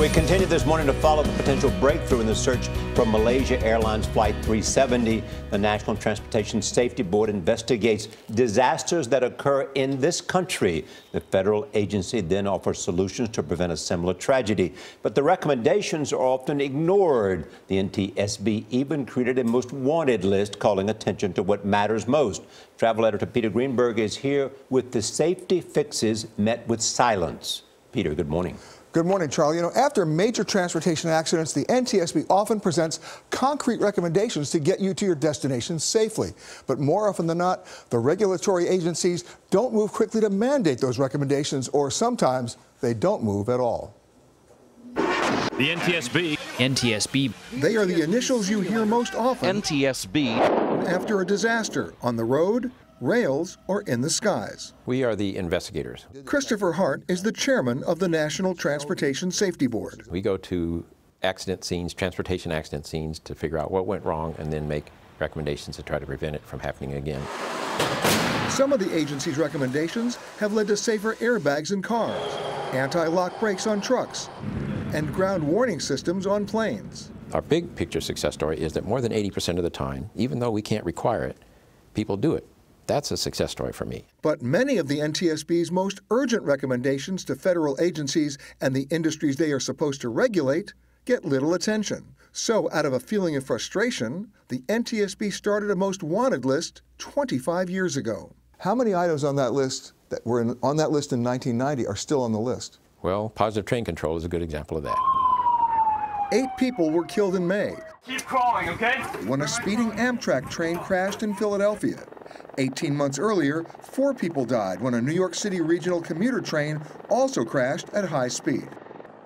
We continue this morning to follow the potential breakthrough in the search for Malaysia Airlines Flight 370. The National Transportation Safety Board investigates disasters that occur in this country. The federal agency then offers solutions to prevent a similar tragedy. But the recommendations are often ignored. The NTSB even created a most wanted list, calling attention to what matters most. Travel editor Peter Greenberg is here with the safety fixes met with silence. Peter, good morning. Good morning, Charlie. You know, after major transportation accidents, the NTSB often presents concrete recommendations to get you to your destination safely. But more often than not, the regulatory agencies don't move quickly to mandate those recommendations, or sometimes they don't move at all. The NTSB. NTSB. They are the initials you hear most often NTSB. after a disaster on the road, rails, or in the skies. We are the investigators. Christopher Hart is the chairman of the National Transportation Safety Board. We go to accident scenes, transportation accident scenes, to figure out what went wrong and then make recommendations to try to prevent it from happening again. Some of the agency's recommendations have led to safer airbags in cars, anti-lock brakes on trucks, and ground warning systems on planes. Our big picture success story is that more than 80% of the time, even though we can't require it, people do it. That's a success story for me. But many of the NTSB's most urgent recommendations to federal agencies and the industries they are supposed to regulate get little attention. So, out of a feeling of frustration, the NTSB started a most wanted list 25 years ago. How many items on that list that were on that list in 1990 are still on the list? Well, positive train control is a good example of that. 8 people were killed in May. Keep crawling, okay? When a speeding Amtrak train crashed in Philadelphia. 18 months earlier, 4 people died when a New York City regional commuter train also crashed at high speed.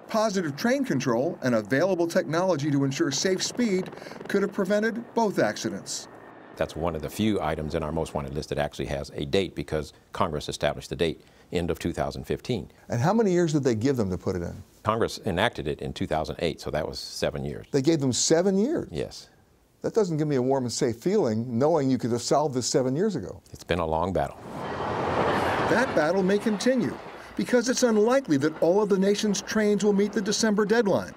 Positive train control and available technology to ensure safe speed could have prevented both accidents. That's one of the few items in our most wanted list that actually has a date, because Congress established the date, end of 2015. And how many years did they give them to put it in? Congress enacted it in 2008, so that was 7 years. They gave them 7 years? Yes. That doesn't give me a warm and safe feeling, knowing you could have solved this 7 years ago. It's been a long battle. That battle may continue, because it's unlikely that all of the nation's trains will meet the December deadline.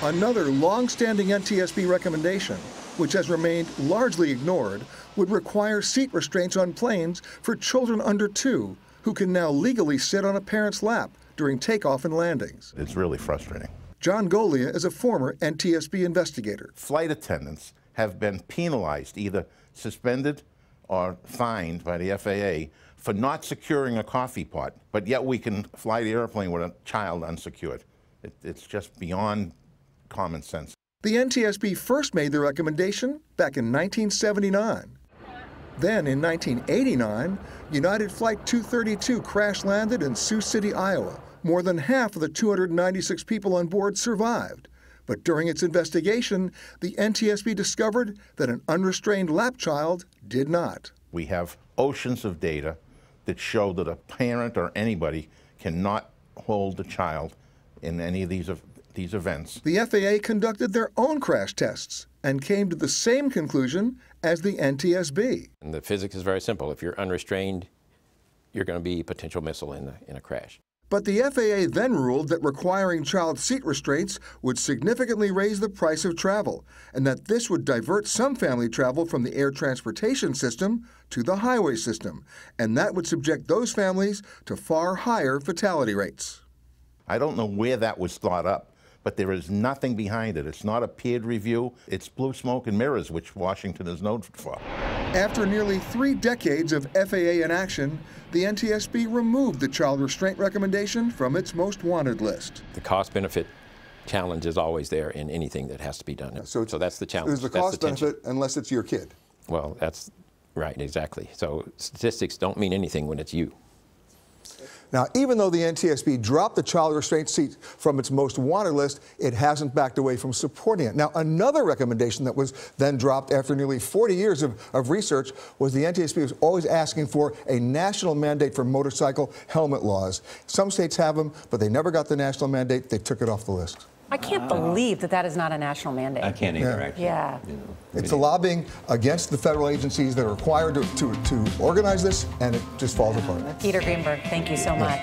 Another long-standing NTSB recommendation, which has remained largely ignored, would require seat restraints on planes for children under 2 who can now legally sit on a parent's lap during takeoff and landings. It's really frustrating. John Golia is a former NTSB investigator. Flight attendants have been penalized, either suspended or fined by the FAA for not securing a coffee pot, but yet we can fly the airplane with a child unsecured. It's just beyond common sense. The NTSB first made the recommendation back in 1979. Then in 1989, United Flight 232 crash-landed in Sioux City, Iowa. More than half of the 296 people on board survived. But during its investigation, the NTSB discovered that an unrestrained lap child did not. We have oceans of data that show that a parent or anybody cannot hold the child in any of these events. The FAA conducted their own crash tests and came to the same conclusion as the NTSB. And the physics is very simple. If you're unrestrained, you're going to be a potential missile in a crash. But the FAA then ruled that requiring child seat restraints would significantly raise the price of travel, and that this would divert some family travel from the air transportation system to the highway system, and that would subject those families to far higher fatality rates. I don't know where that was thought up, but there is nothing behind it. It's not a peered review. It's blue smoke and mirrors, which Washington is known for. After nearly 3 decades of FAA inaction, the NTSB removed the child restraint recommendation from its most wanted list. The cost-benefit challenge is always there in anything that has to be done. So that's the challenge. There's the cost-benefit unless it's your kid. Well, that's right, exactly. So statistics don't mean anything when it's you. Now, even though the NTSB dropped the child restraint seat from its most wanted list, it hasn't backed away from supporting it. Now, another recommendation that was then dropped after nearly 40 years of research was the NTSB was always asking for a national mandate for motorcycle helmet laws. Some states have them, but they never got the national mandate. They took it off the list. I can't believe that that is not a national mandate. I can't either, actually. Yeah. You know, it's a lobbying against the federal agencies that are required to organize this, and it just falls apart. Peter Greenberg, thank you so much.